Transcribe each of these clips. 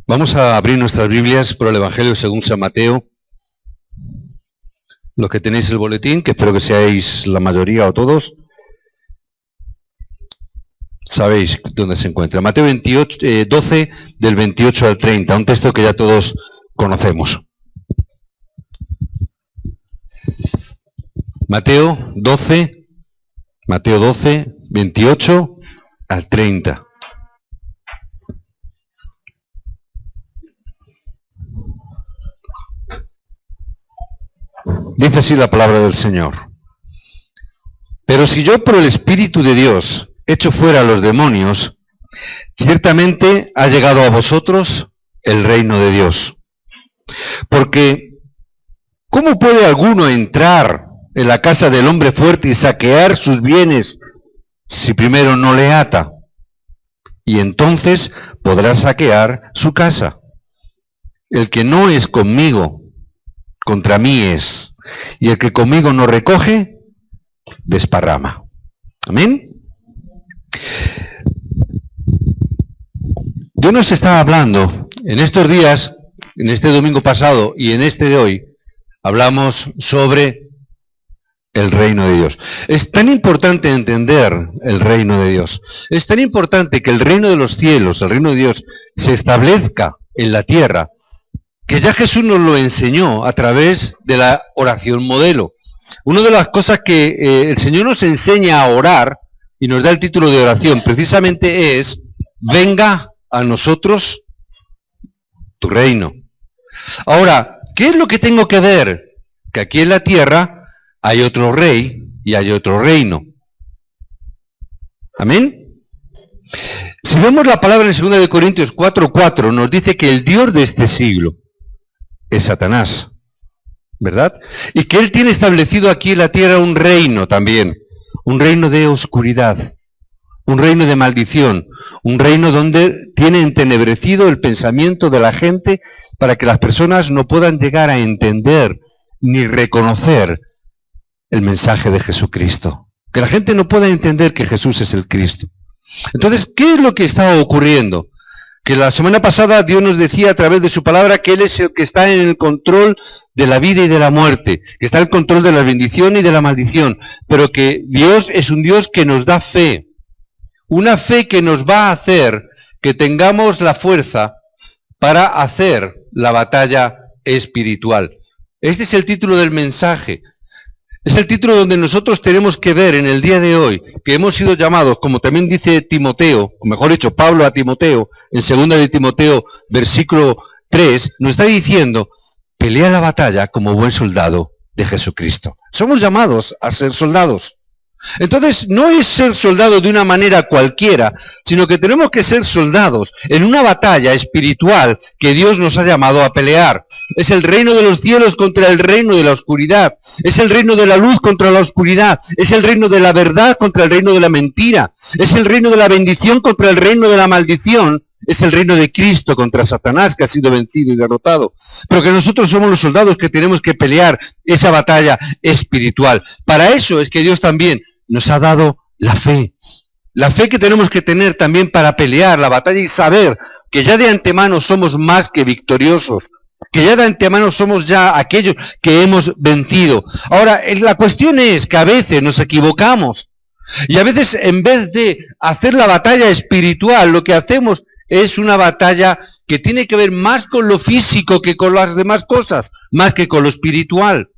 Vamos a abrir nuestras Biblias por el Evangelio según San Mateo. Los que tenéis el boletín, que espero que seáis la mayoría o todos, sabéis dónde se encuentra. Mateo 12, del 28 al 30, un texto que ya todos conocemos. Mateo 12, 28 al 30. Dice así la palabra del Señor. Pero si yo por el Espíritu de Dios echo fuera a los demonios, ciertamente ha llegado a vosotros el reino de Dios. Porque, ¿cómo puede alguno entrar en la casa del hombre fuerte y saquear sus bienes si primero no le ata? Y entonces podrá saquear su casa. El que no es conmigo, contra mí es, y el que conmigo no recoge, desparrama. Amén. Dios nos está hablando en estos días, en este domingo pasado y en este de hoy, hablamos sobre el reino de Dios. Es tan importante entender el reino de Dios. Es tan importante que el reino de los cielos, el reino de Dios, se establezca en la tierra, que ya Jesús nos lo enseñó a través de la oración modelo. Una de las cosas que el Señor nos enseña a orar, y nos da el título de oración, precisamente es, venga a nosotros tu reino. Ahora, ¿qué es lo que tengo que ver? Que aquí en la tierra hay otro rey y hay otro reino. ¿Amén? Si vemos la palabra en 2 Corintios 4:4, nos dice que el Dios de este siglo es Satanás, ¿verdad? Y que él tiene establecido aquí en la tierra un reino también, un reino de oscuridad, un reino de maldición, un reino donde tiene entenebrecido el pensamiento de la gente para que las personas no puedan llegar a entender ni reconocer el mensaje de Jesucristo. Que la gente no pueda entender que Jesús es el Cristo. Entonces, ¿qué es lo que está ocurriendo? Que la semana pasada Dios nos decía a través de su palabra que Él es el que está en el control de la vida y de la muerte, que está en el control de la bendición y de la maldición, pero que Dios es un Dios que nos da fe, una fe que nos va a hacer que tengamos la fuerza para hacer la batalla espiritual. Este es el título del mensaje. Es el título donde nosotros tenemos que ver en el día de hoy que hemos sido llamados, como también dice Timoteo, o mejor dicho, Pablo a Timoteo, en 2 de Timoteo, versículo 3, nos está diciendo, pelea la batalla como buen soldado de Jesucristo. Somos llamados a ser soldados. Entonces, no es ser soldado de una manera cualquiera, sino que tenemos que ser soldados en una batalla espiritual que Dios nos ha llamado a pelear. Es el reino de los cielos contra el reino de la oscuridad. Es el reino de la luz contra la oscuridad. Es el reino de la verdad contra el reino de la mentira. Es el reino de la bendición contra el reino de la maldición. Es el reino de Cristo contra Satanás, que ha sido vencido y derrotado. Pero que nosotros somos los soldados que tenemos que pelear esa batalla espiritual. Para eso es que Dios también nos ha dado la fe. La fe que tenemos que tener también para pelear la batalla y saber que ya de antemano somos más que victoriosos. Que ya de antemano somos ya aquellos que hemos vencido. Ahora, la cuestión es que a veces nos equivocamos. Y a veces en vez de hacer la batalla espiritual, lo que hacemos es una batalla que tiene que ver más con lo físico que con las demás cosas, más que con lo espiritual.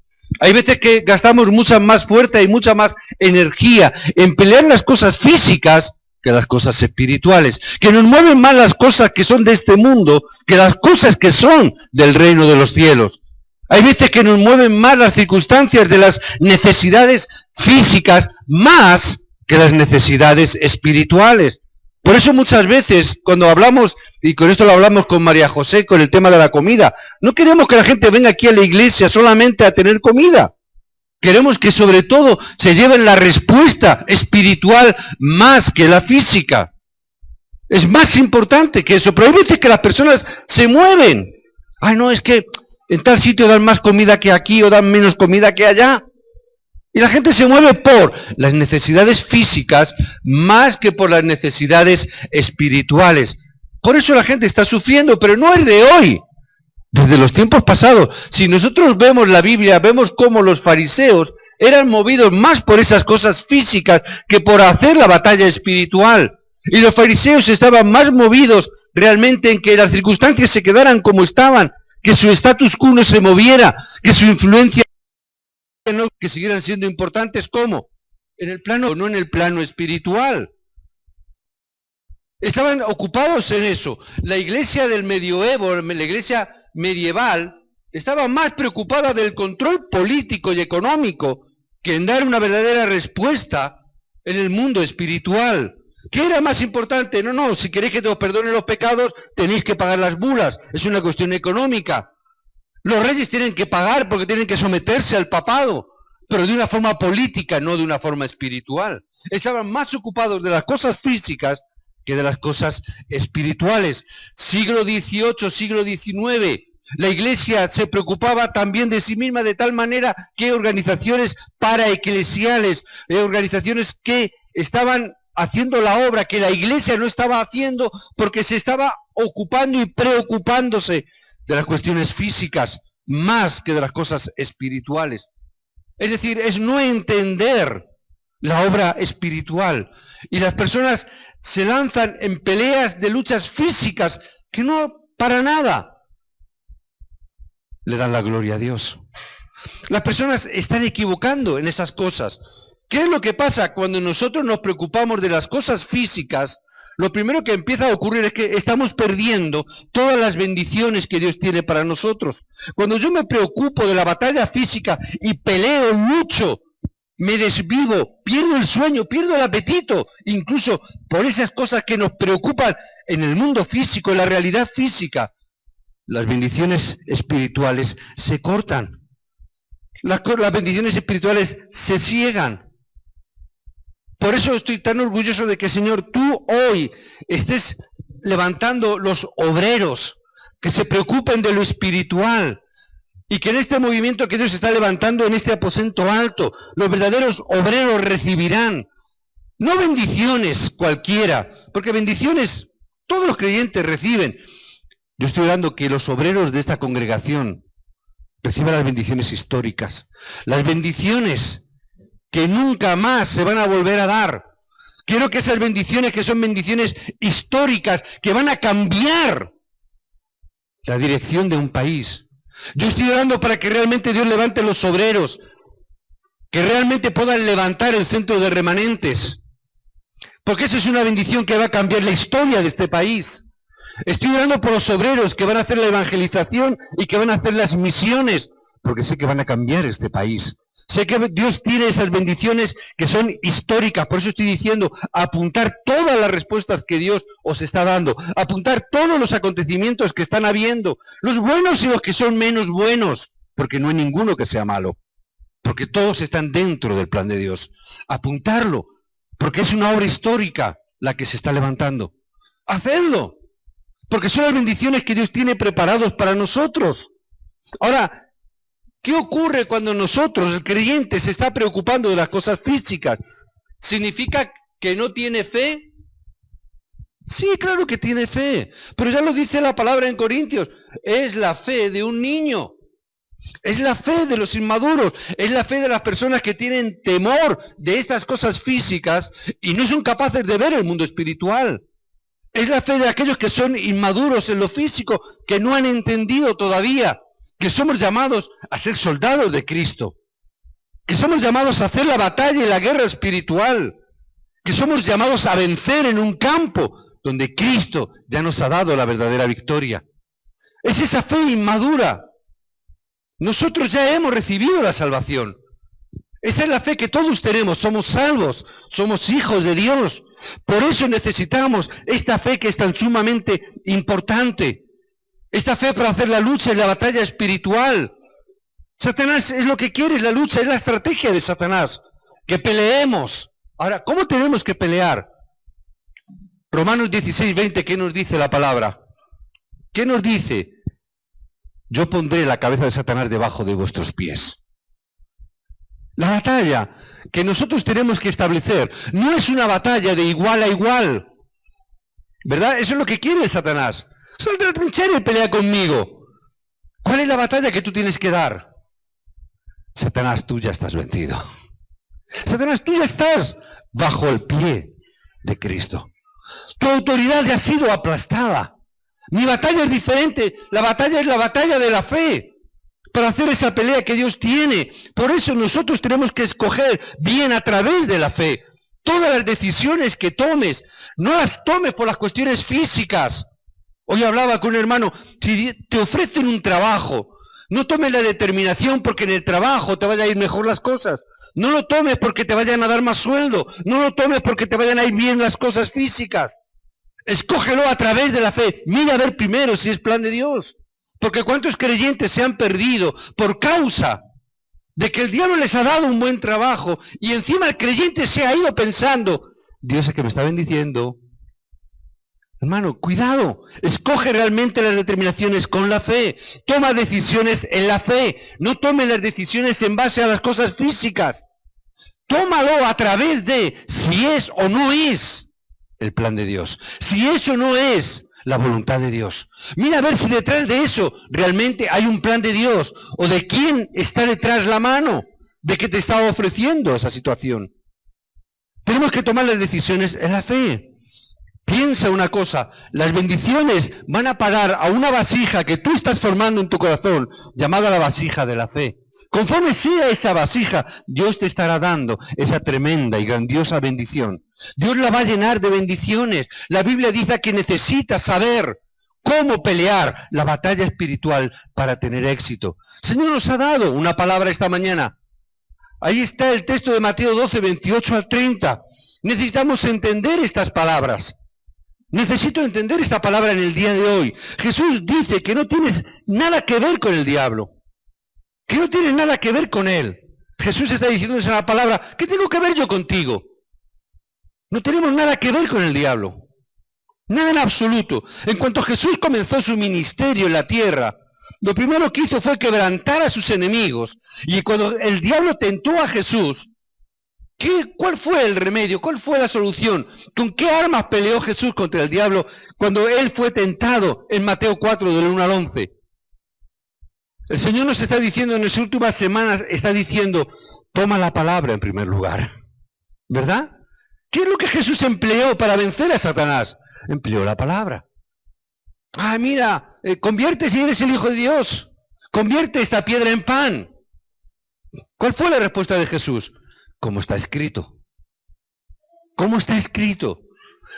Hay veces que gastamos mucha más fuerza y mucha más energía en pelear las cosas físicas que las cosas espirituales, que nos mueven más las cosas que son de este mundo que las cosas que son del reino de los cielos. Hay veces que nos mueven más las circunstancias de las necesidades físicas más que las necesidades espirituales. Por eso muchas veces cuando hablamos, y con esto lo hablamos con María José, con el tema de la comida, no queremos que la gente venga aquí a la iglesia solamente a tener comida. Queremos que sobre todo se lleven la respuesta espiritual más que la física. Es más importante que eso, pero hay veces que las personas se mueven. Ay, no, es que en tal sitio dan más comida que aquí o dan menos comida que allá. Y la gente se mueve por las necesidades físicas más que por las necesidades espirituales. Por eso la gente está sufriendo, pero no es de hoy. Desde los tiempos pasados. Si nosotros vemos la Biblia, vemos cómo los fariseos eran movidos más por esas cosas físicas que por hacer la batalla espiritual. Y los fariseos estaban más movidos realmente en que las circunstancias se quedaran como estaban, que su status quo no se moviera, que su influencia no, que siguieran siendo importantes. ¿Cómo? En el plano, no en el plano espiritual. Estaban ocupados en eso. La iglesia del medioevo, la iglesia medieval, estaba más preocupada del control político y económico que en dar una verdadera respuesta en el mundo espiritual. ¿Qué era más importante? No, si queréis que te os perdonen los pecados, tenéis que pagar las bulas. Es una cuestión económica. Los reyes tienen que pagar porque tienen que someterse al papado, pero de una forma política, no de una forma espiritual. Estaban más ocupados de las cosas físicas que de las cosas espirituales. Siglo XVIII, siglo XIX, la iglesia se preocupaba también de sí misma de tal manera que organizaciones paraeclesiales, organizaciones que estaban haciendo la obra que la iglesia no estaba haciendo porque se estaba ocupando y preocupándose de las cuestiones físicas más que de las cosas espirituales. Es decir, es no entender la obra espiritual. Y las personas se lanzan en peleas de luchas físicas que no para nada le dan la gloria a Dios. Las personas están equivocando en esas cosas. ¿Qué es lo que pasa cuando nosotros nos preocupamos de las cosas físicas? Lo primero que empieza a ocurrir es que estamos perdiendo todas las bendiciones que Dios tiene para nosotros. Cuando yo me preocupo de la batalla física y peleo mucho, me desvivo, pierdo el sueño, pierdo el apetito, incluso por esas cosas que nos preocupan en el mundo físico, en la realidad física. Las bendiciones espirituales se cortan. Las bendiciones espirituales se ciegan. Por eso estoy tan orgulloso de que, Señor, tú hoy estés levantando los obreros que se preocupen de lo espiritual. Y que en este movimiento que Dios está levantando en este aposento alto, los verdaderos obreros recibirán, no bendiciones cualquiera, porque bendiciones todos los creyentes reciben. Yo estoy orando que los obreros de esta congregación reciban las bendiciones históricas, las bendiciones que nunca más se van a volver a dar. Quiero que esas bendiciones, que son bendiciones históricas, que van a cambiar la dirección de un país. Yo estoy orando para que realmente Dios levante los obreros, que realmente puedan levantar el centro de remanentes, porque eso es una bendición que va a cambiar la historia de este país. Estoy orando por los obreros que van a hacer la evangelización y que van a hacer las misiones, porque sé que van a cambiar este país. Sé que Dios tiene esas bendiciones que son históricas, por eso estoy diciendo, apuntar todas las respuestas que Dios os está dando, apuntar todos los acontecimientos que están habiendo, los buenos y los que son menos buenos, porque no hay ninguno que sea malo, porque todos están dentro del plan de Dios. Apuntarlo, porque es una obra histórica la que se está levantando. Hacedlo, porque son las bendiciones que Dios tiene preparados para nosotros. Ahora, ¿qué ocurre cuando nosotros, el creyente, se está preocupando de las cosas físicas? ¿Significa que no tiene fe? Sí, claro que tiene fe, pero ya lo dice la palabra en Corintios, es la fe de un niño, es la fe de los inmaduros, es la fe de las personas que tienen temor de estas cosas físicas y no son capaces de ver el mundo espiritual. Es la fe de aquellos que son inmaduros en lo físico, que no han entendido todavía que somos llamados a ser soldados de Cristo, que somos llamados a hacer la batalla y la guerra espiritual, que somos llamados a vencer en un campo donde Cristo ya nos ha dado la verdadera victoria. Es esa fe inmadura. Nosotros ya hemos recibido la salvación. Esa es la fe que todos tenemos, somos salvos, somos hijos de Dios. Por eso necesitamos esta fe que es tan sumamente importante. Esta fe para hacer la lucha y la batalla espiritual. Satanás es lo que quiere, es la lucha, es la estrategia de Satanás. Que peleemos. Ahora, ¿cómo tenemos que pelear? Romanos 16:20, ¿qué nos dice la palabra? ¿Qué nos dice? Yo pondré la cabeza de Satanás debajo de vuestros pies. La batalla que nosotros tenemos que establecer no es una batalla de igual a igual. ¿Verdad? Eso es lo que quiere Satanás. Salta a la trinchera y pelea conmigo. ¿Cuál es la batalla que tú tienes que dar? Satanás, tú ya estás vencido. Satanás, tú ya estás bajo el pie de Cristo. Tu autoridad ya ha sido aplastada. Mi batalla es diferente. La batalla es la batalla de la fe. Para hacer esa pelea que Dios tiene. Por eso nosotros tenemos que escoger bien a través de la fe. Todas las decisiones que tomes, no las tomes por las cuestiones físicas. Hoy hablaba con un hermano, si te ofrecen un trabajo, no tomes la determinación porque en el trabajo te vayan a ir mejor las cosas. No lo tomes porque te vayan a dar más sueldo. No lo tomes porque te vayan a ir bien las cosas físicas. Escógelo a través de la fe. Mira a ver primero si es plan de Dios. Porque cuántos creyentes se han perdido por causa de que el diablo les ha dado un buen trabajo y encima el creyente se ha ido pensando, Dios es que me está bendiciendo. Hermano, cuidado, escoge realmente las determinaciones con la fe, toma decisiones en la fe, no tome las decisiones en base a las cosas físicas, tómalo a través de si es o no es el plan de Dios, si eso no es la voluntad de Dios. Mira a ver si detrás de eso realmente hay un plan de Dios o de quién está detrás la mano de que te está ofreciendo esa situación. Tenemos que tomar las decisiones en la fe. Piensa una cosa, las bendiciones van a parar a una vasija que tú estás formando en tu corazón, llamada la vasija de la fe. Conforme sea esa vasija, Dios te estará dando esa tremenda y grandiosa bendición. Dios la va a llenar de bendiciones. La Biblia dice que necesitas saber cómo pelear la batalla espiritual para tener éxito. El Señor nos ha dado una palabra esta mañana. Ahí está el texto de Mateo 12, 28 al 30. Necesitamos entender estas palabras. Necesito entender esta palabra en el día de hoy. Jesús dice que no tienes nada que ver con el diablo. Que no tienes nada que ver con él. Jesús está diciendo esa la palabra. ¿Qué tengo que ver yo contigo? No tenemos nada que ver con el diablo. Nada en absoluto. En cuanto Jesús comenzó su ministerio en la tierra, lo primero que hizo fue quebrantar a sus enemigos. Y cuando el diablo tentó a Jesús, ¿cuál fue el remedio? ¿Cuál fue la solución? ¿Con qué armas peleó Jesús contra el diablo cuando él fue tentado en Mateo 4, del 1 al 11? El Señor nos está diciendo en las últimas semanas, está diciendo, toma la palabra en primer lugar. ¿Verdad? ¿Qué es lo que Jesús empleó para vencer a Satanás? Empleó la palabra. Ah, mira, convierte si eres el Hijo de Dios. Convierte esta piedra en pan. ¿Cuál fue la respuesta de Jesús? Como está escrito. ¿Cómo está escrito?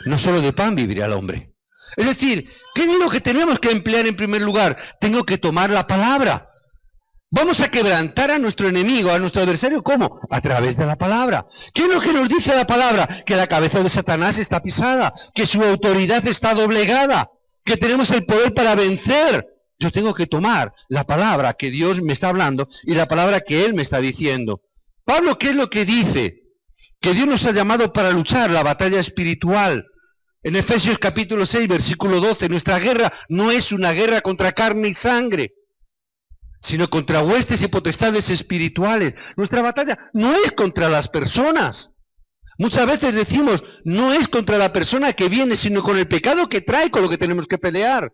No solo de pan vivirá el hombre. Es decir, ¿qué es lo que tenemos que emplear en primer lugar? Tengo que tomar la palabra. Vamos a quebrantar a nuestro enemigo, a nuestro adversario, ¿cómo? A través de la palabra. ¿Qué es lo que nos dice la palabra? Que la cabeza de Satanás está pisada, que su autoridad está doblegada, que tenemos el poder para vencer. Yo tengo que tomar la palabra que Dios me está hablando y la palabra que Él me está diciendo. Pablo, ¿qué es lo que dice? Que Dios nos ha llamado para luchar la batalla espiritual. En Efesios capítulo 6, versículo 12, nuestra guerra no es una guerra contra carne y sangre, sino contra huestes y potestades espirituales. Nuestra batalla no es contra las personas. Muchas veces decimos, no es contra la persona que viene, sino con el pecado que trae, con lo que tenemos que pelear.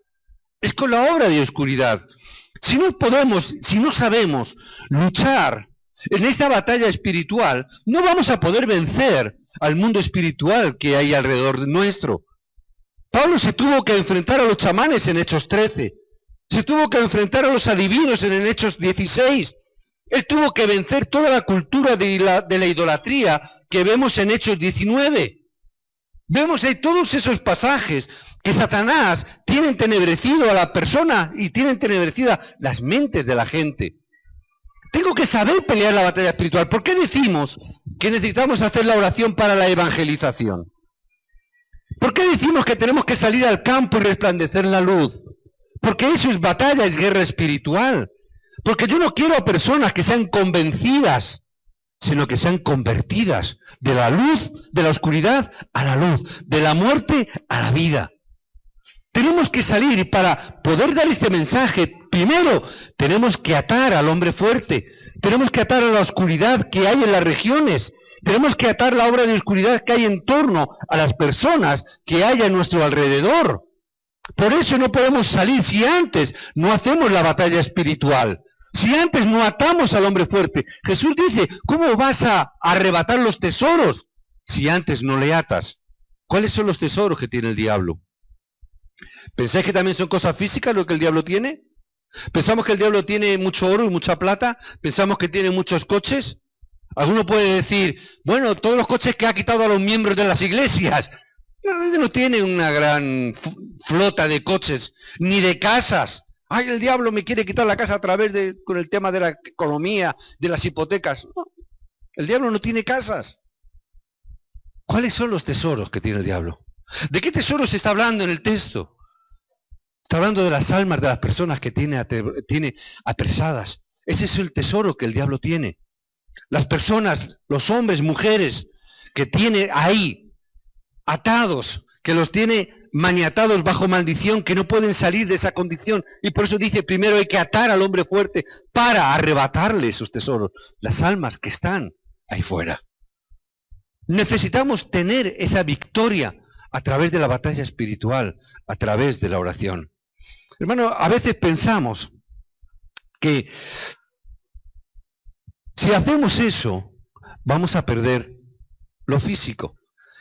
Es con la obra de oscuridad. Si no sabemos luchar en esta batalla espiritual, no vamos a poder vencer al mundo espiritual que hay alrededor nuestro. Pablo se tuvo que enfrentar a los chamanes en Hechos 13. Se tuvo que enfrentar a los adivinos en Hechos 16. Él tuvo que vencer toda la cultura de la idolatría que vemos en Hechos 19. Vemos ahí todos esos pasajes que Satanás tiene entenebrecido a la persona y tiene entenebrecidas las mentes de la gente. Tengo que saber pelear la batalla espiritual. ¿Por qué decimos que necesitamos hacer la oración para la evangelización? ¿Por qué decimos que tenemos que salir al campo y resplandecer la luz? Porque eso es batalla, es guerra espiritual. Porque yo no quiero a personas que sean convencidas, sino que sean convertidas de la luz, de la oscuridad a la luz, de la muerte a la vida. Tenemos que salir y para poder dar este mensaje primero tenemos que atar al hombre fuerte, tenemos que atar a la oscuridad que hay en las regiones, tenemos que atar la obra de oscuridad que hay en torno a las personas que hay a nuestro alrededor. Por eso no podemos salir si antes no hacemos la batalla espiritual, si antes no atamos al hombre fuerte. Jesús dice, ¿cómo vas a arrebatar los tesoros si antes no le atas? ¿Cuáles son los tesoros que tiene el diablo? ¿Pensáis que también son cosas físicas lo que el diablo tiene? ¿Pensamos que el diablo tiene mucho oro y mucha plata? ¿Pensamos que tiene muchos coches? Alguno puede decir, bueno, todos los coches que ha quitado a los miembros de las iglesias. No tiene una gran flota de coches, ni de casas. Ay, el diablo me quiere quitar la casa a través con el tema de la economía, de las hipotecas. No, el diablo no tiene casas. ¿Cuáles son los tesoros que tiene el diablo? ¿De qué tesoros se está hablando en el texto? Está hablando de las almas de las personas que tiene apresadas. Ese es el tesoro que el diablo tiene. Las personas, los hombres, mujeres, que tiene ahí atados, que los tiene maniatados bajo maldición, que no pueden salir de esa condición. Y por eso dice, primero hay que atar al hombre fuerte para arrebatarle esos tesoros, las almas que están ahí fuera. Necesitamos tener esa victoria a través de la batalla espiritual, a través de la oración. Hermano, a veces pensamos que si hacemos eso, vamos a perder lo físico.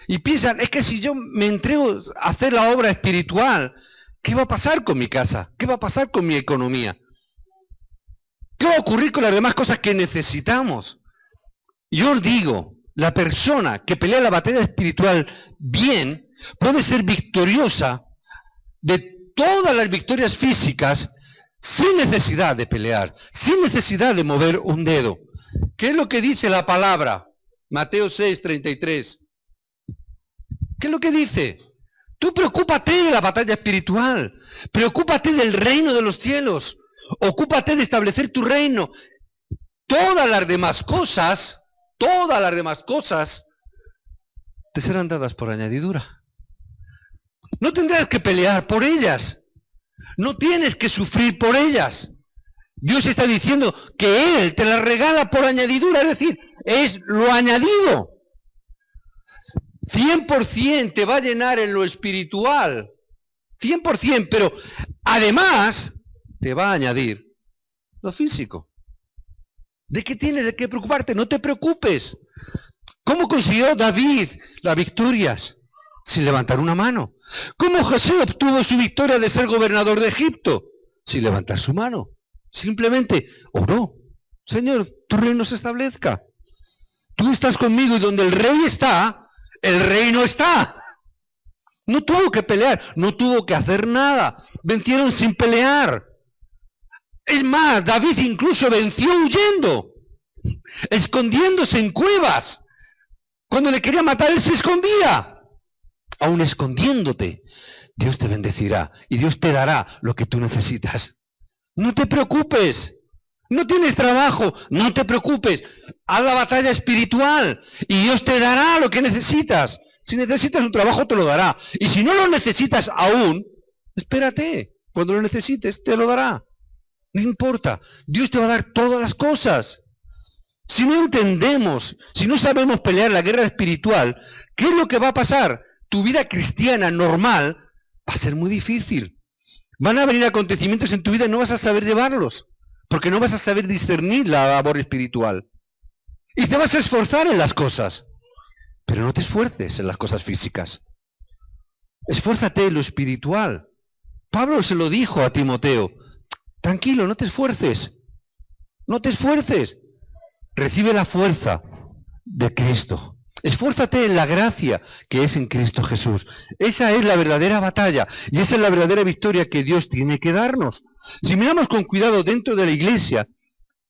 Y piensan, es que si yo me entrego a hacer la obra espiritual, ¿qué va a pasar con mi casa? ¿Qué va a pasar con mi economía? ¿Qué va a ocurrir con las demás cosas que necesitamos? Yo os digo, la persona que pelea la batalla espiritual bien, puede ser victoriosa de todas las victorias físicas sin necesidad de pelear, sin necesidad de mover un dedo. ¿Qué es lo que dice la palabra? Mateo 6:33. ¿Qué es lo que dice? Tú preocúpate de la batalla espiritual, preocúpate del reino de los cielos, ocúpate de establecer tu reino. Todas las demás cosas te serán dadas por añadidura. No tendrás que pelear por ellas, no tienes que sufrir por ellas. Dios está diciendo que Él te las regala por añadidura, es decir, es lo añadido. 100% te va a llenar en lo espiritual, 100%, pero además te va a añadir lo físico. ¿De qué tienes de qué preocuparte? No te preocupes. ¿Cómo consiguió David las victorias? Sin levantar una mano. ¿Cómo José obtuvo su victoria de ser gobernador de Egipto? Sin levantar su mano. Simplemente oró. Señor, tu reino se establezca. Tú estás conmigo y donde el rey está, el reino está. No tuvo que pelear, no tuvo que hacer nada. Vencieron sin pelear. Es más, David incluso venció huyendo, escondiéndose en cuevas. Cuando le quería matar, él se escondía. Aún escondiéndote, Dios te bendecirá y Dios te dará lo que tú necesitas. No te preocupes. No tienes trabajo, no te preocupes. Haz la batalla espiritual y Dios te dará lo que necesitas. Si necesitas un trabajo, te lo dará. Y si no lo necesitas aún, espérate. Cuando lo necesites, te lo dará. No importa. Dios te va a dar todas las cosas. Si no entendemos, si no sabemos pelear la guerra espiritual, ¿qué es lo que va a pasar? Tu vida cristiana normal va a ser muy difícil. Van a venir acontecimientos en tu vida y no vas a saber llevarlos. Porque no vas a saber discernir la labor espiritual. Y te vas a esforzar en las cosas. Pero no te esfuerces en las cosas físicas. Esfuérzate en lo espiritual. Pablo se lo dijo a Timoteo. Tranquilo, no te esfuerces. No te esfuerces. Recibe la fuerza de Cristo. Esfuérzate en la gracia que es en Cristo Jesús. Esa es la verdadera batalla y esa es la verdadera victoria que Dios tiene que darnos. Si miramos con cuidado dentro de la iglesia,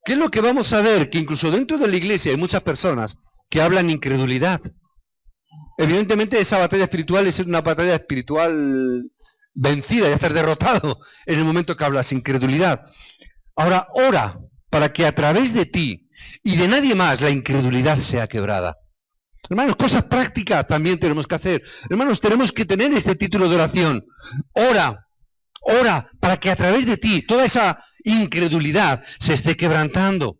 ¿qué es lo que vamos a ver? Que incluso dentro de la iglesia hay muchas personas que hablan incredulidad. Evidentemente esa batalla espiritual es una batalla espiritual vencida, ya estás derrotado en el momento que hablas incredulidad. Ahora, ora para que a través de ti y de nadie más la incredulidad sea quebrada. Hermanos, cosas prácticas también tenemos que hacer. Hermanos, tenemos que tener este título de oración. Ora Ora para que a través de ti toda esa incredulidad se esté quebrantando.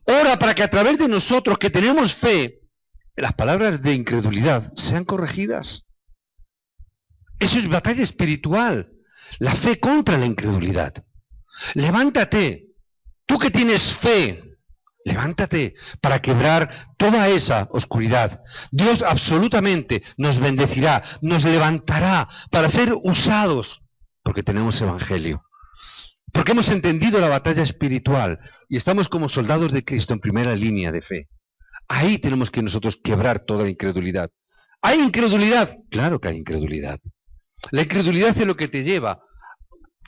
Ora para que a través de nosotros que tenemos fe, las palabras de incredulidad sean corregidas. Eso es batalla espiritual. La fe contra la incredulidad. Levántate. Tú que tienes fe, levántate para quebrar toda esa oscuridad. Dios absolutamente nos bendecirá, nos levantará para ser usados, porque tenemos evangelio. Porque hemos entendido la batalla espiritual y estamos como soldados de Cristo en primera línea de fe. Ahí tenemos que nosotros quebrar toda la incredulidad. ¿Hay incredulidad? Claro que hay incredulidad. La incredulidad es lo que te lleva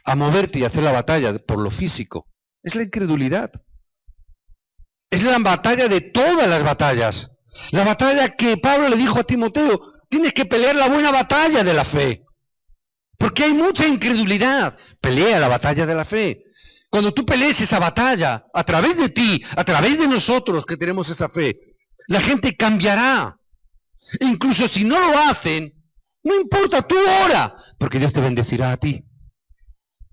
a moverte y a hacer la batalla por lo físico. Es la incredulidad. Es la batalla de todas las batallas. La batalla que Pablo le dijo a Timoteo, tienes que pelear la buena batalla de la fe. Porque hay mucha incredulidad. Pelea la batalla de la fe. Cuando tú pelees esa batalla, a través de ti, a través de nosotros que tenemos esa fe, la gente cambiará. Incluso si no lo hacen, no importa, tú ora, porque Dios te bendecirá a ti.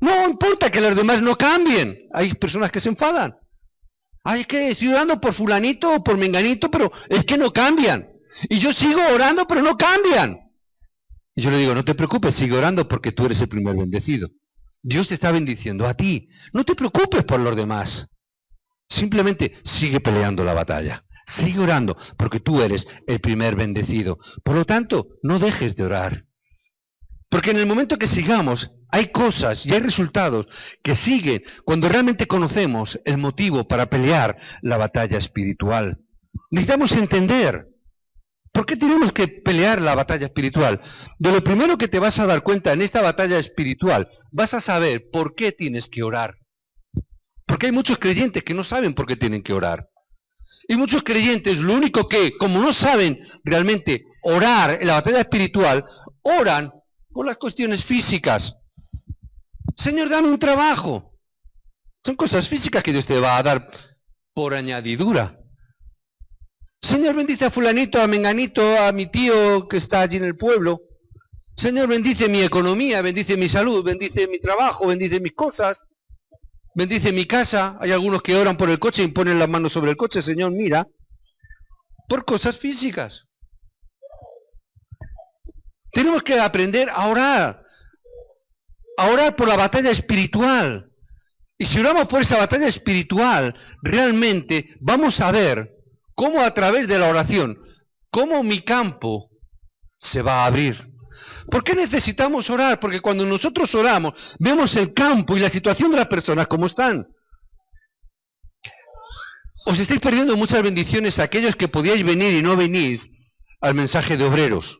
No importa que los demás no cambien. Hay personas que se enfadan. Ay, es que estoy orando por fulanito o por menganito, pero es que no cambian. Y yo sigo orando, pero no cambian. Y yo le digo, no te preocupes, sigue orando porque tú eres el primer bendecido. Dios te está bendiciendo a ti. No te preocupes por los demás. Simplemente sigue peleando la batalla. Sigue orando porque tú eres el primer bendecido. Por lo tanto, no dejes de orar. Porque en el momento que sigamos, hay cosas y hay resultados que siguen cuando realmente conocemos el motivo para pelear la batalla espiritual. Necesitamos entender por qué tenemos que pelear la batalla espiritual. De lo primero que te vas a dar cuenta en esta batalla espiritual, vas a saber por qué tienes que orar. Porque hay muchos creyentes que no saben por qué tienen que orar. Y muchos creyentes, lo único que, como no saben realmente orar en la batalla espiritual, oran por las cuestiones físicas. Señor, dame un trabajo. Son cosas físicas que Dios te va a dar por añadidura. Señor, bendice a fulanito, a menganito, a mi tío que está allí en el pueblo. Señor, bendice mi economía, bendice mi salud, bendice mi trabajo, bendice mis cosas. Bendice mi casa. Hay algunos que oran por el coche y ponen las manos sobre el coche. Señor, mira. Por cosas físicas. Tenemos que aprender a orar. A orar por la batalla espiritual. Y si oramos por esa batalla espiritual, realmente vamos a ver cómo a través de la oración, cómo mi campo se va a abrir. ¿Por qué necesitamos orar? Porque cuando nosotros oramos, vemos el campo y la situación de las personas como están. Os estáis perdiendo muchas bendiciones aquellos que podíais venir y no venís al mensaje de obreros.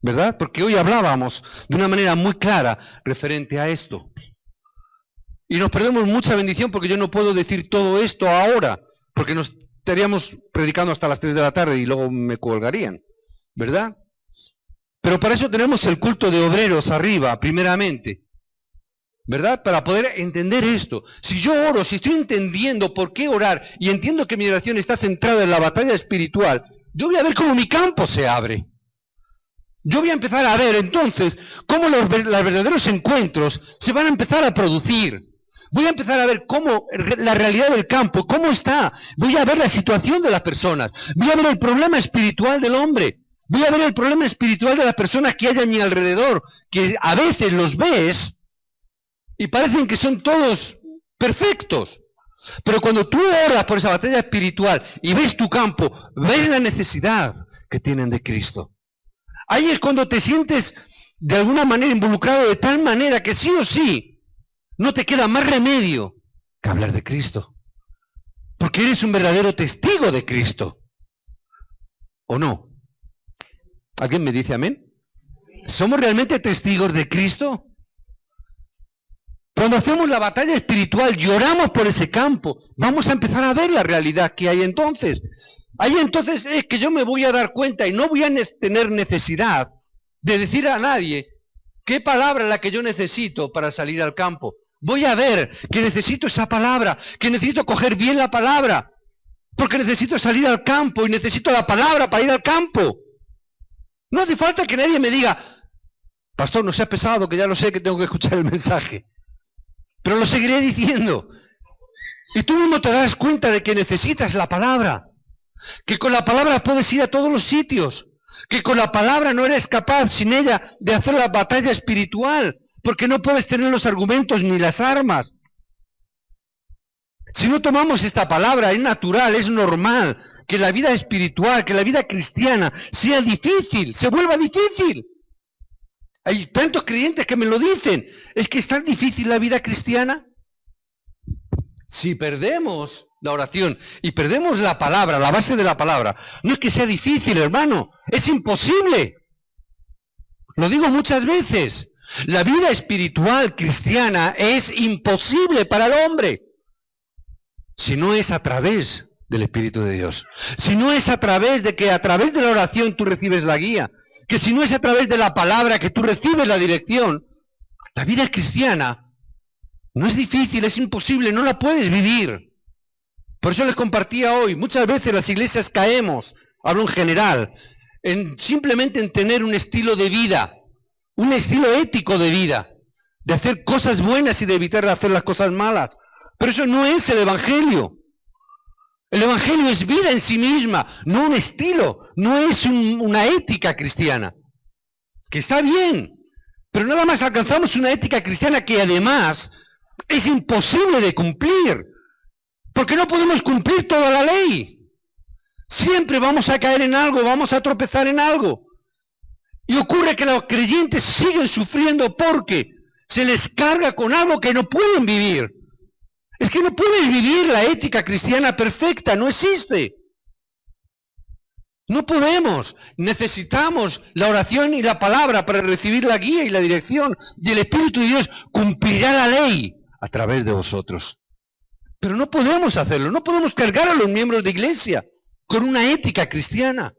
¿Verdad? Porque hoy hablábamos de una manera muy clara referente a esto. Y nos perdemos mucha bendición porque yo no puedo decir todo esto ahora, porque nos estaríamos predicando hasta las 3 de la tarde y luego me colgarían. ¿Verdad? Pero para eso tenemos el culto de obreros arriba, primeramente. ¿Verdad? Para poder entender esto. Si yo oro, si estoy entendiendo por qué orar y entiendo que mi oración está centrada en la batalla espiritual, yo voy a ver cómo mi campo se abre. Yo voy a empezar a ver entonces cómo los verdaderos encuentros se van a empezar a producir. Voy a empezar a ver cómo la realidad del campo, cómo está. Voy a ver la situación de las personas. Voy a ver el problema espiritual del hombre. Voy a ver el problema espiritual de las personas que hay a mi alrededor, que a veces los ves y parecen que son todos perfectos. Pero cuando tú oras por esa batalla espiritual y ves tu campo, ves la necesidad que tienen de Cristo. Ahí es cuando te sientes de alguna manera involucrado de tal manera que sí o sí no te queda más remedio que hablar de Cristo. Porque eres un verdadero testigo de Cristo. ¿O no? ¿Alguien me dice amén? ¿Somos realmente testigos de Cristo? Cuando hacemos la batalla espiritual, lloramos por ese campo, vamos a empezar a ver la realidad que hay entonces. Ahí entonces es que yo me voy a dar cuenta y no voy a tener necesidad de decir a nadie qué palabra es la que yo necesito para salir al campo. Voy a ver que necesito esa palabra, que necesito coger bien la palabra, porque necesito salir al campo y necesito la palabra para ir al campo. No hace falta que nadie me diga, Pastor, no sea pesado, que ya lo sé que tengo que escuchar el mensaje. Pero lo seguiré diciendo. Y tú mismo te das cuenta de que necesitas la palabra. Que con la palabra puedes ir a todos los sitios. Que con la palabra no eres capaz sin ella de hacer la batalla espiritual. Porque no puedes tener los argumentos ni las armas. Si no tomamos esta palabra, es natural, es normal que la vida espiritual, que la vida cristiana sea difícil, se vuelva difícil. Hay tantos creyentes que me lo dicen. ¿Es que es tan difícil la vida cristiana? Si perdemos la oración y perdemos la palabra, la base de la palabra, no es que sea difícil, hermano, es imposible. Lo digo muchas veces. La vida espiritual cristiana es imposible para el hombre. Si no es a través del Espíritu de Dios. Si no es a través de que a través de la oración tú recibes la guía. Que si no es a través de la palabra que tú recibes la dirección, la vida cristiana no es difícil, es imposible, no la puedes vivir. Por eso les compartía hoy, muchas veces las iglesias caemos, hablo en general, simplemente en tener un estilo de vida, un estilo ético de vida, de hacer cosas buenas y de evitar hacer las cosas malas. Pero eso no es el Evangelio. El Evangelio es vida en sí misma, no un estilo, no es una ética cristiana. Que está bien, pero nada más alcanzamos una ética cristiana que además es imposible de cumplir. Porque no podemos cumplir toda la ley. Siempre vamos a caer en algo, vamos a tropezar en algo. Y ocurre que los creyentes siguen sufriendo porque se les carga con algo que no pueden vivir. Es que no puedes vivir la ética cristiana perfecta, no existe. No podemos. Necesitamos la oración y la palabra para recibir la guía y la dirección. Y el Espíritu de Dios cumplirá la ley a través de vosotros. Pero no podemos hacerlo. No podemos cargar a los miembros de iglesia con una ética cristiana.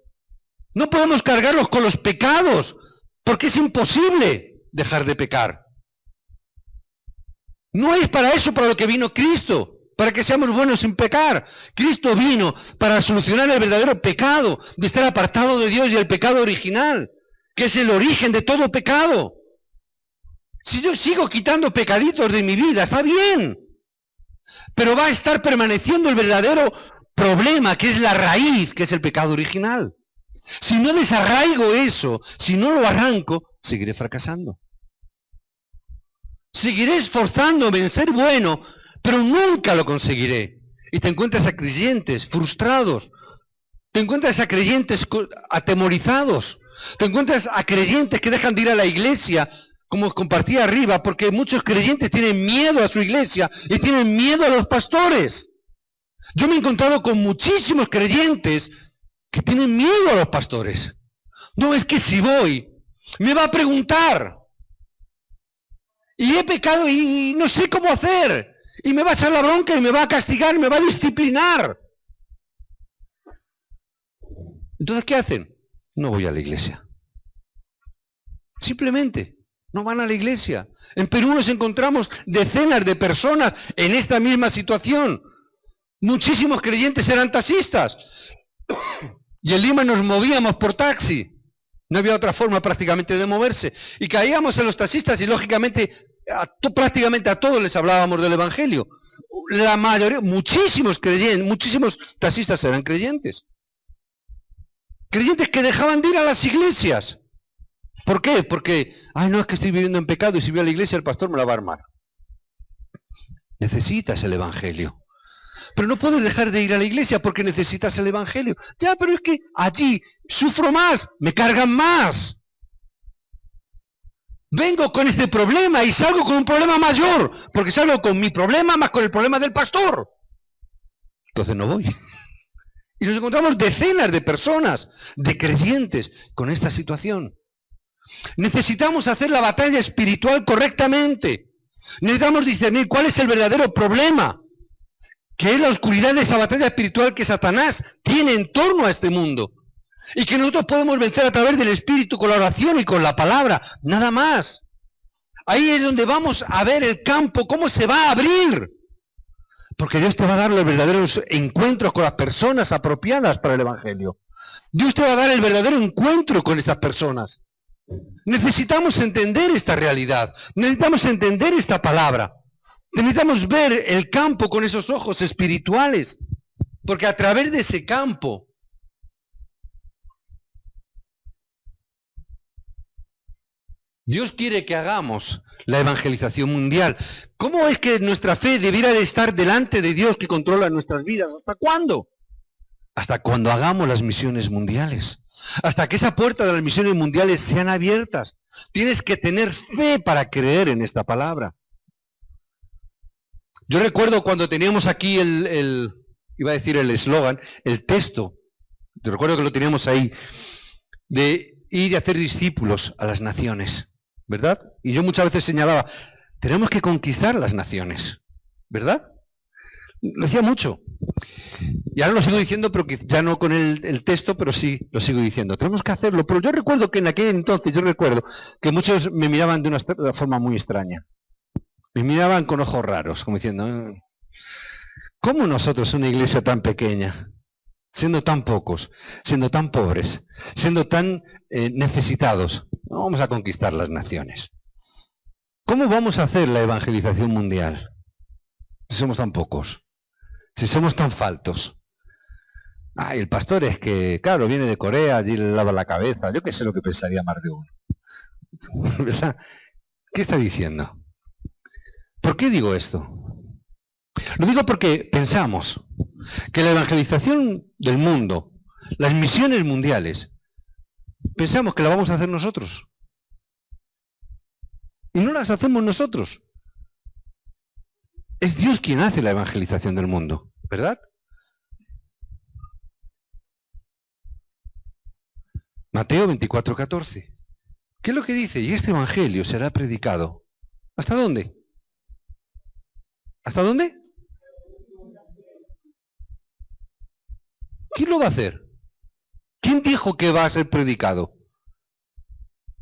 No podemos cargarlos con los pecados, porque es imposible dejar de pecar. No es para eso para lo que vino Cristo, para que seamos buenos sin pecar. Cristo vino para solucionar el verdadero pecado, de estar apartado de Dios y el pecado original, que es el origen de todo pecado. Si yo sigo quitando pecaditos de mi vida, está bien, pero va a estar permaneciendo el verdadero problema, que es la raíz, que es el pecado original. Si no desarraigo eso, si no lo arranco, seguiré fracasando. Seguiré esforzándome en ser bueno, pero nunca lo conseguiré. Y te encuentras a creyentes frustrados, te encuentras a creyentes atemorizados, te encuentras a creyentes que dejan de ir a la iglesia, como os compartí arriba, porque muchos creyentes tienen miedo a su iglesia y tienen miedo a los pastores. Yo me he encontrado con muchísimos creyentes que tienen miedo a los pastores. No, es que si voy, me va a preguntar. Y he pecado y no sé cómo hacer. Y me va a echar la bronca y me va a castigar, me va a disciplinar. Entonces, ¿qué hacen? No voy a la iglesia. Simplemente, no van a la iglesia. En Perú nos encontramos decenas de personas en esta misma situación. Muchísimos creyentes eran taxistas. Y en Lima nos movíamos por taxi. No había otra forma prácticamente de moverse. Y caíamos en los taxistas y lógicamente prácticamente a todos les hablábamos del Evangelio. La mayoría, muchísimos creyentes, muchísimos taxistas eran creyentes. Creyentes que dejaban de ir a las iglesias. ¿Por qué? Porque, no, es que estoy viviendo en pecado y si voy a la iglesia el pastor me la va a armar. Necesitas el Evangelio. Pero no puedes dejar de ir a la iglesia porque necesitas el Evangelio. Ya, pero es que allí sufro más, me cargan más. Vengo con este problema y salgo con un problema mayor, porque salgo con mi problema más con el problema del pastor. Entonces no voy. Y nos encontramos decenas de personas, de creyentes, con esta situación. Necesitamos hacer la batalla espiritual correctamente. Necesitamos discernir cuál es el verdadero problema, que es la oscuridad de esa batalla espiritual que Satanás tiene en torno a este mundo. Y que nosotros podemos vencer a través del Espíritu, con la oración y con la palabra, nada más. Ahí es donde vamos a ver el campo, cómo se va a abrir. Porque Dios te va a dar los verdaderos encuentros con las personas apropiadas para el Evangelio. Dios te va a dar el verdadero encuentro con esas personas. Necesitamos entender esta realidad, necesitamos entender esta palabra, necesitamos ver el campo con esos ojos espirituales, porque a través de ese campo Dios quiere que hagamos la evangelización mundial. ¿Cómo es que nuestra fe debiera de estar delante de Dios que controla nuestras vidas? ¿Hasta cuándo? Hasta cuando hagamos las misiones mundiales. Hasta que esa puerta de las misiones mundiales sean abiertas. Tienes que tener fe para creer en esta palabra. Yo recuerdo cuando teníamos aquí iba a decir el eslogan, el texto. Yo recuerdo que lo teníamos ahí, de ir y hacer discípulos a las naciones. ¿Verdad? Y yo muchas veces señalaba, tenemos que conquistar las naciones, ¿verdad? Lo decía mucho. Y ahora lo sigo diciendo, pero ya no con el texto, pero sí lo sigo diciendo. Tenemos que hacerlo. Pero yo recuerdo que en aquel entonces, que muchos me miraban de una forma muy extraña. Me miraban con ojos raros, como diciendo, ¿cómo nosotros, una iglesia tan pequeña, siendo tan pocos, siendo tan pobres, siendo tan necesitados, no vamos a conquistar las naciones? ¿Cómo vamos a hacer la evangelización mundial si somos tan pocos? Si somos tan faltos. El pastor es que, claro, viene de Corea, allí le lava la cabeza. Yo qué sé lo que pensaría más de uno. ¿Verdad? ¿Qué está diciendo? ¿Por qué digo esto? Lo digo porque pensamos que la evangelización del mundo, las misiones mundiales, pensamos que la vamos a hacer nosotros. Y no las hacemos nosotros. Es Dios quien hace la evangelización del mundo, ¿verdad? Mateo 24:14. ¿Qué es lo que dice? Y este evangelio será predicado. ¿Hasta dónde? ¿Hasta dónde? ¿Quién lo va a hacer? ¿Quién dijo que va a ser predicado?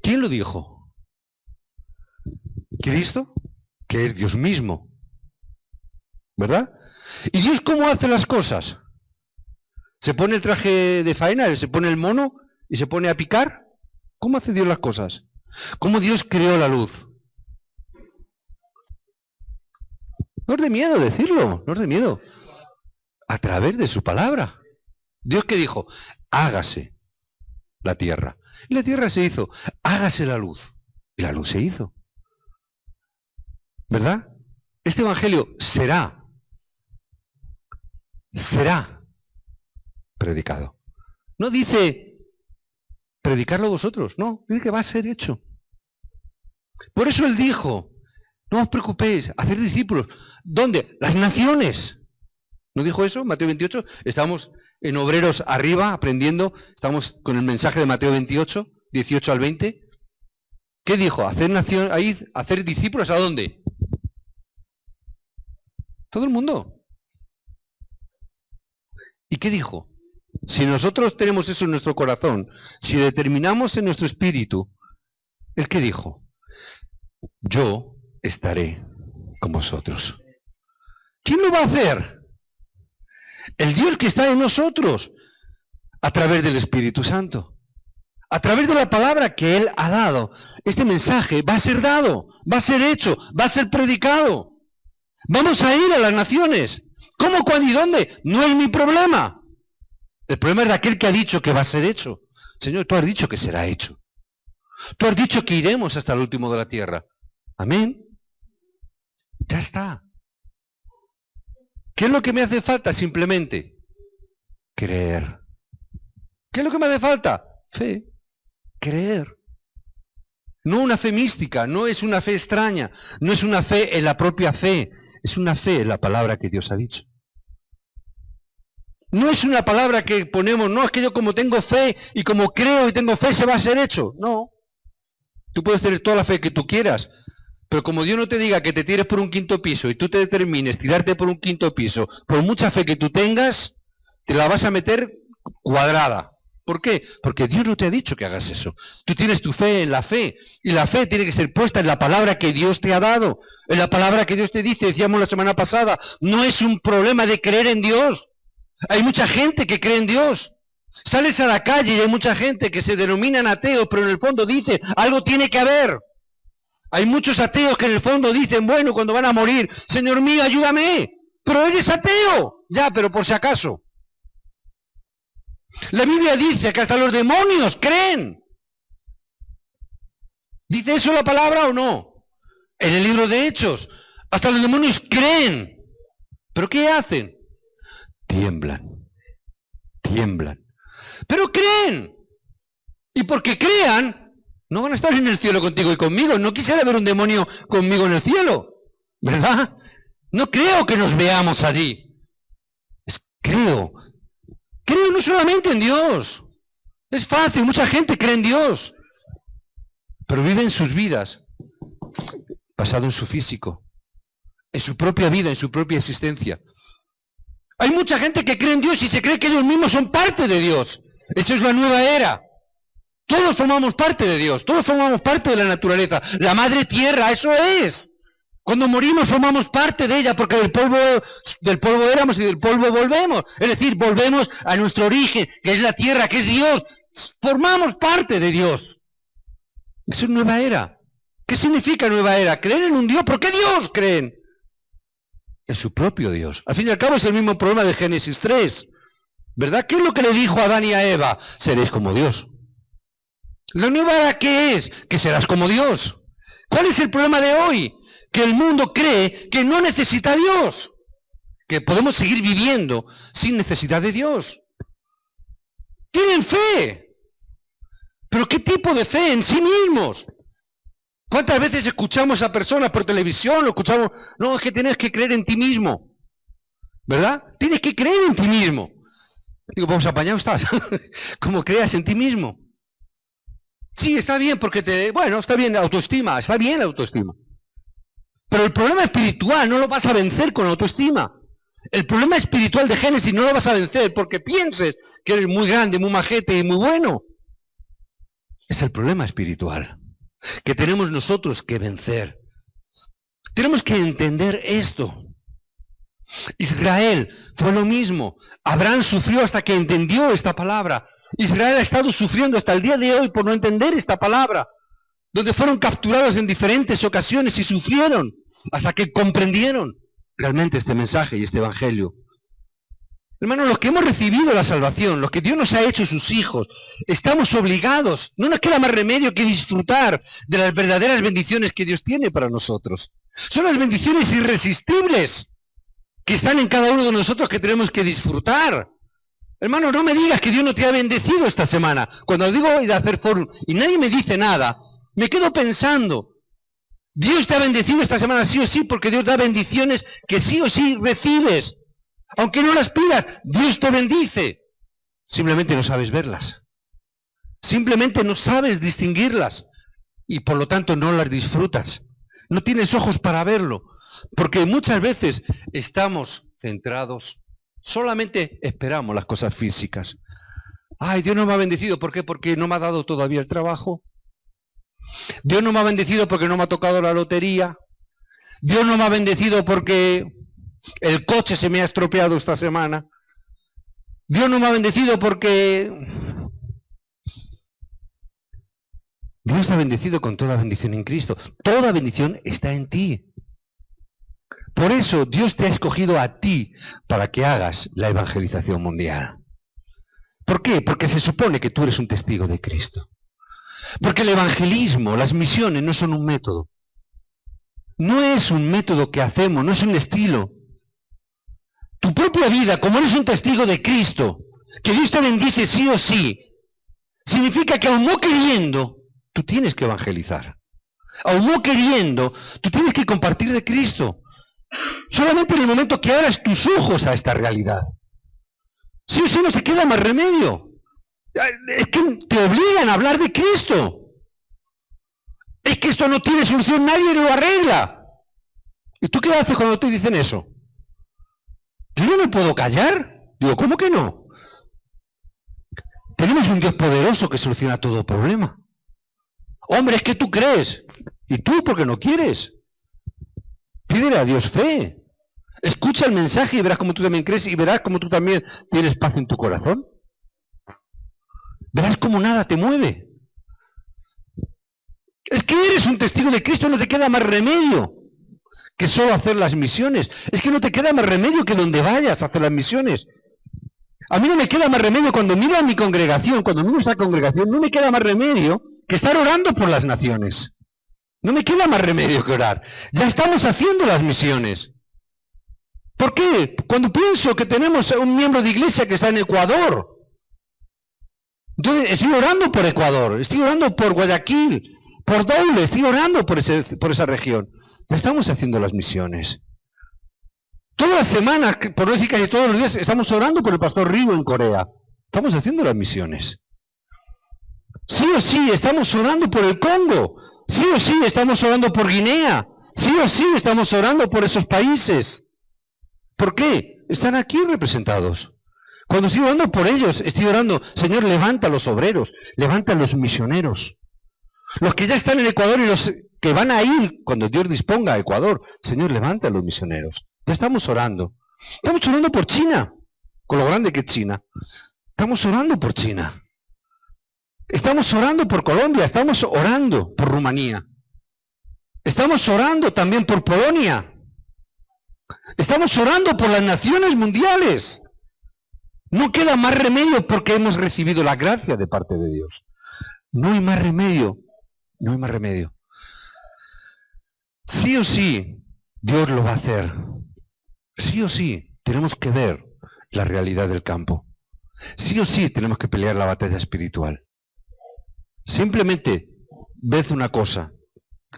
¿Quién lo dijo? ¿Cristo? Que es Dios mismo. ¿Verdad? ¿Y Dios cómo hace las cosas? ¿Se pone el traje de faena, se pone el mono y se pone a picar? ¿Cómo hace Dios las cosas? ¿Cómo Dios creó la luz? No os dé miedo decirlo, no os dé miedo. A través de su palabra. Dios que dijo, hágase la tierra. Y la tierra se hizo, hágase la luz. Y la luz se hizo. ¿Verdad? Este evangelio será predicado. No dice predicarlo vosotros, no, dice que va a ser hecho. Por eso él dijo, no os preocupéis, hacer discípulos. ¿Dónde? Las naciones. ¿No dijo eso? Mateo 28. Estamos en Obreros arriba aprendiendo, estamos con el mensaje de Mateo 28, 18 al 20. ¿Qué dijo? Hacer discípulos, ¿a dónde? Todo el mundo. ¿Y qué dijo? Si nosotros tenemos eso en nuestro corazón, si determinamos en nuestro espíritu, ¿el qué dijo? Yo estaré con vosotros. ¿Quién lo va a hacer? El Dios que está en nosotros, a través del Espíritu Santo. A través de la palabra que Él ha dado. Este mensaje va a ser dado, va a ser hecho, va a ser predicado. Vamos a ir a las naciones. ¿Cómo, cuándo y dónde? No es mi problema. El problema es de aquel que ha dicho que va a ser hecho. Señor, tú has dicho que será hecho. Tú has dicho que iremos hasta el último de la tierra. Amén. Ya está. ¿Qué es lo que me hace falta? Simplemente creer. ¿Qué es lo que me hace falta? Fe. Creer. No una fe mística, no es una fe extraña, no es una fe en la propia fe, es una fe en la palabra que Dios ha dicho. No es una palabra que ponemos, no es que yo como tengo fe y como creo y tengo fe se va a ser hecho. No. Tú puedes tener toda la fe que tú quieras, pero como Dios no te diga que te tires por un quinto piso y tú te determines tirarte por un quinto piso, por mucha fe que tú tengas, te la vas a meter cuadrada. ¿Por qué? Porque Dios no te ha dicho que hagas eso. Tú tienes tu fe en la fe, y la fe tiene que ser puesta en la palabra que Dios te ha dado, en la palabra que Dios te dice. Decíamos la semana pasada, no es un problema de creer en Dios. Hay mucha gente que cree en Dios. Sales a la calle y hay mucha gente que se denominan ateos, pero en el fondo dice, algo tiene que haber. Hay muchos ateos que en el fondo dicen, bueno, cuando van a morir, Señor mío, ayúdame. Pero eres ateo. Ya, pero por si acaso. La Biblia dice que hasta los demonios creen. ¿Dice eso la palabra o no? En el libro de Hechos, hasta los demonios creen. ¿Pero qué hacen? Tiemblan. Pero creen. Y porque crean, no van a estar en el cielo contigo y conmigo. No quisiera ver un demonio conmigo en el cielo, ¿verdad? No creo que nos veamos allí. Creo no solamente en Dios. Es fácil, mucha gente cree en Dios. Pero viven sus vidas basado en su físico, en su propia vida, en su propia existencia. Hay mucha gente que cree en Dios y se cree que ellos mismos son parte de Dios. Esa es la nueva era. Todos formamos parte de Dios, todos formamos parte de la naturaleza. La madre tierra, eso es. Cuando morimos formamos parte de ella porque del polvo éramos y del polvo volvemos. Es decir, volvemos a nuestro origen, que es la tierra, que es Dios. Formamos parte de Dios. Eso es nueva era. ¿Qué significa nueva era? ¿Creer en un Dios? ¿Por qué Dios creen? En su propio Dios. Al fin y al cabo es el mismo problema de Génesis 3. ¿Verdad? ¿Qué es lo que le dijo a Adán y a Eva? Seréis como Dios. ¿La nueva era qué es? Que serás como Dios. ¿Cuál es el problema de hoy? Que el mundo cree que no necesita a Dios. Que podemos seguir viviendo sin necesidad de Dios. Tienen fe. ¿Pero qué tipo de fe? En sí mismos. ¿Cuántas veces escuchamos a personas por televisión? Lo escuchamos, no, es que tienes que creer en ti mismo. ¿Verdad? Tienes que creer en ti mismo. Digo, vamos, apañado estás. Como creas en ti mismo. Sí, está bien porque está bien la autoestima, Pero el problema espiritual no lo vas a vencer con autoestima. El problema espiritual de Génesis no lo vas a vencer porque pienses que eres muy grande, muy majete y muy bueno. Es el problema espiritual que tenemos nosotros que vencer. Tenemos que entender esto. Israel fue lo mismo. Abraham sufrió hasta que entendió esta palabra. Israel ha estado sufriendo hasta el día de hoy por no entender esta palabra, donde fueron capturados en diferentes ocasiones y sufrieron hasta que comprendieron realmente este mensaje y este evangelio. Hermanos, los que hemos recibido la salvación, los que Dios nos ha hecho sus hijos, estamos obligados, no nos queda más remedio que disfrutar de las verdaderas bendiciones que Dios tiene para nosotros. Son las bendiciones irresistibles que están en cada uno de nosotros que tenemos que disfrutar. Hermano, no me digas que Dios no te ha bendecido esta semana. Cuando digo voy a hacer foro y nadie me dice nada, me quedo pensando, Dios te ha bendecido esta semana sí o sí, porque Dios da bendiciones que sí o sí recibes. Aunque no las pidas, Dios te bendice. Simplemente no sabes verlas. Simplemente no sabes distinguirlas. Y por lo tanto no las disfrutas. No tienes ojos para verlo. Porque muchas veces estamos centrados, solamente esperamos las cosas físicas. Ay, Dios no me ha bendecido. ¿Por qué? Porque no me ha dado todavía el trabajo. Dios no me ha bendecido porque no me ha tocado la lotería. Dios no me ha bendecido porque el coche se me ha estropeado esta semana. Dios no me ha bendecido porque Dios te ha bendecido con toda bendición en Cristo. Toda bendición está en ti. Por eso Dios te ha escogido a ti para que hagas la evangelización mundial. ¿Por qué? Porque se supone que tú eres un testigo de Cristo. Porque el evangelismo, las misiones no son un método. No es un método que hacemos, no es un estilo. Tu propia vida, como eres un testigo de Cristo, que Dios te bendice sí o sí, significa que aún no queriendo, tú tienes que evangelizar. Aún no queriendo, tú tienes que compartir de Cristo. Solamente en el momento que abras tus ojos a esta realidad. Sí o sí no te queda más remedio. Es que te obligan a hablar de Cristo. Es que esto no tiene solución, nadie lo arregla. ¿Y tú qué haces cuando te dicen eso? Yo no me puedo callar. Digo, ¿cómo que no? Tenemos un Dios poderoso que soluciona todo problema. Hombre, es que tú crees. ¿Y tú por qué no quieres? Pídele a Dios fe. Escucha el mensaje y verás cómo tú también crees y verás cómo tú también tienes paz en tu corazón. Verás cómo nada te mueve. Es que eres un testigo de Cristo, no te queda más remedio que solo hacer las misiones. Es que no te queda más remedio que donde vayas a hacer las misiones. A mí no me queda más remedio cuando miro a mi congregación, cuando miro a esta congregación, no me queda más remedio que estar orando por las naciones. No me queda más remedio que orar. Ya estamos haciendo las misiones. ¿Por qué? Cuando pienso que tenemos un miembro de iglesia que está en Ecuador, entonces estoy orando por Ecuador, estoy orando por Guayaquil, por Doble, estoy orando por esa región. Ya estamos haciendo las misiones. Todas las semanas, por no decir casi todos los días, estamos orando por el pastor Ryu en Corea. Estamos haciendo las misiones. Sí o sí, estamos orando por el Congo. Sí o sí, estamos orando por Guinea. Sí o sí, estamos orando por esos países. ¿Por qué? Están aquí representados. Cuando estoy orando por ellos, estoy orando, Señor, levanta a los obreros, levanta a los misioneros. Los que ya están en Ecuador y los que van a ir cuando Dios disponga a Ecuador, Señor, levanta a los misioneros. Ya estamos orando. Estamos orando por China, con lo grande que es China. Estamos orando por China. Estamos orando por Colombia, estamos orando por Rumanía. Estamos orando también por Polonia. Estamos orando por las naciones mundiales. No queda más remedio porque hemos recibido la gracia de parte de Dios. No hay más remedio. No hay más remedio. Sí o sí, Dios lo va a hacer. Sí o sí, tenemos que ver la realidad del campo. Sí o sí, tenemos que pelear la batalla espiritual. Simplemente, ved una cosa.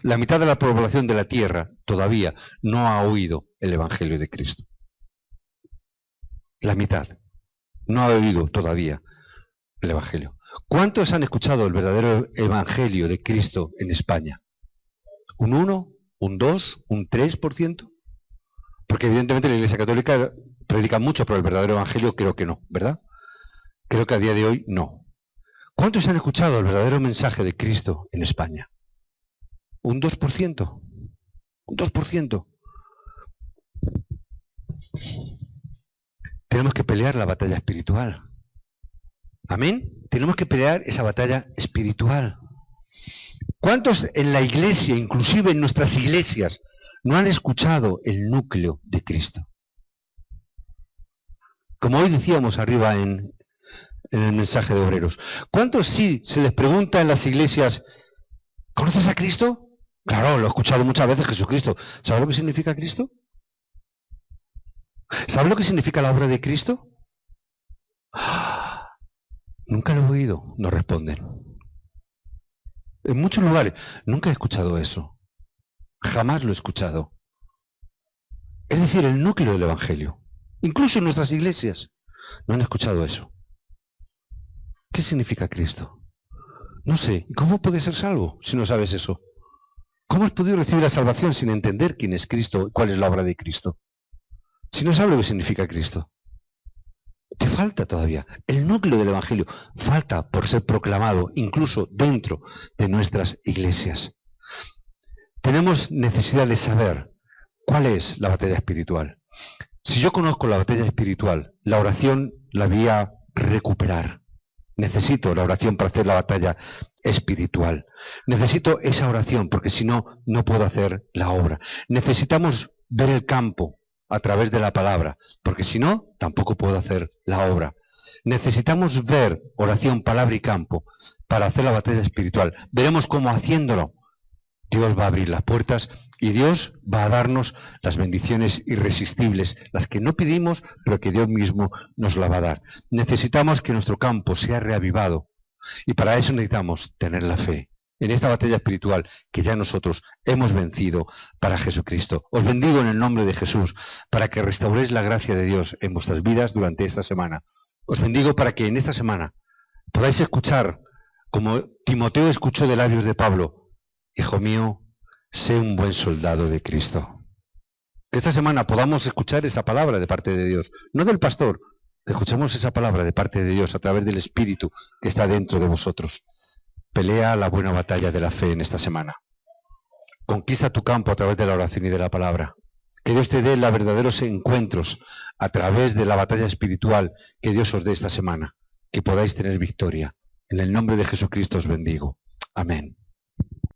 La mitad de la población de la tierra todavía no ha oído el Evangelio de Cristo. La mitad. No ha oído todavía el Evangelio. ¿Cuántos han escuchado el verdadero Evangelio de Cristo en España? ¿Un 1? ¿Un 2? ¿Un 3%? Porque evidentemente la Iglesia Católica predica mucho, pero el verdadero Evangelio creo que no, ¿verdad? Creo que a día de hoy no. ¿Cuántos han escuchado el verdadero mensaje de Cristo en España? ¿Un 2%? ¿Un 2%? Tenemos que pelear la batalla espiritual. ¿Amén? Tenemos que pelear esa batalla espiritual. ¿Cuántos en la iglesia, inclusive en nuestras iglesias, no han escuchado el núcleo de Cristo? Como hoy decíamos arriba en el mensaje de Obreros. ¿Cuántos sí se les pregunta en las iglesias, ¿conoces a Cristo? Claro, lo he escuchado muchas veces, Jesucristo. ¿Sabes lo que significa Cristo? ¿Sabes lo que significa la obra de Cristo? Nunca lo he oído, nos responden. En muchos lugares, nunca he escuchado eso. Jamás lo he escuchado. Es decir, el núcleo del Evangelio. Incluso en nuestras iglesias no han escuchado eso. ¿Qué significa Cristo? No sé. ¿Cómo puedes ser salvo si no sabes eso? ¿Cómo has podido recibir la salvación sin entender quién es Cristo y cuál es la obra de Cristo? Si no sabes lo que significa Cristo. Te falta todavía. El núcleo del Evangelio falta por ser proclamado incluso dentro de nuestras iglesias. Tenemos necesidad de saber cuál es la batalla espiritual. Si yo conozco la batalla espiritual, la oración la voy a recuperar. Necesito la oración para hacer la batalla espiritual. Necesito esa oración porque si no, no puedo hacer la obra. Necesitamos ver el campo a través de la palabra, porque si no, tampoco puedo hacer la obra. Necesitamos ver oración, palabra y campo para hacer la batalla espiritual. Veremos cómo haciéndolo, Dios va a abrir las puertas y Dios va a darnos las bendiciones irresistibles, las que no pedimos, pero que Dios mismo nos la va a dar. Necesitamos que nuestro campo sea reavivado y para eso necesitamos tener la fe en esta batalla espiritual que ya nosotros hemos vencido para Jesucristo. Os bendigo en el nombre de Jesús para que restauréis la gracia de Dios en vuestras vidas durante esta semana. Os bendigo para que en esta semana podáis escuchar, como Timoteo escuchó de labios de Pablo, hijo mío, sé un buen soldado de Cristo. Esta semana podamos escuchar esa palabra de parte de Dios, no del pastor, que escuchemos esa palabra de parte de Dios a través del Espíritu que está dentro de vosotros. Pelea la buena batalla de la fe en esta semana. Conquista tu campo a través de la oración y de la palabra. Que Dios te dé los verdaderos encuentros a través de la batalla espiritual que Dios os dé esta semana. Que podáis tener victoria En el nombre de Jesucristo os bendigo. Amén.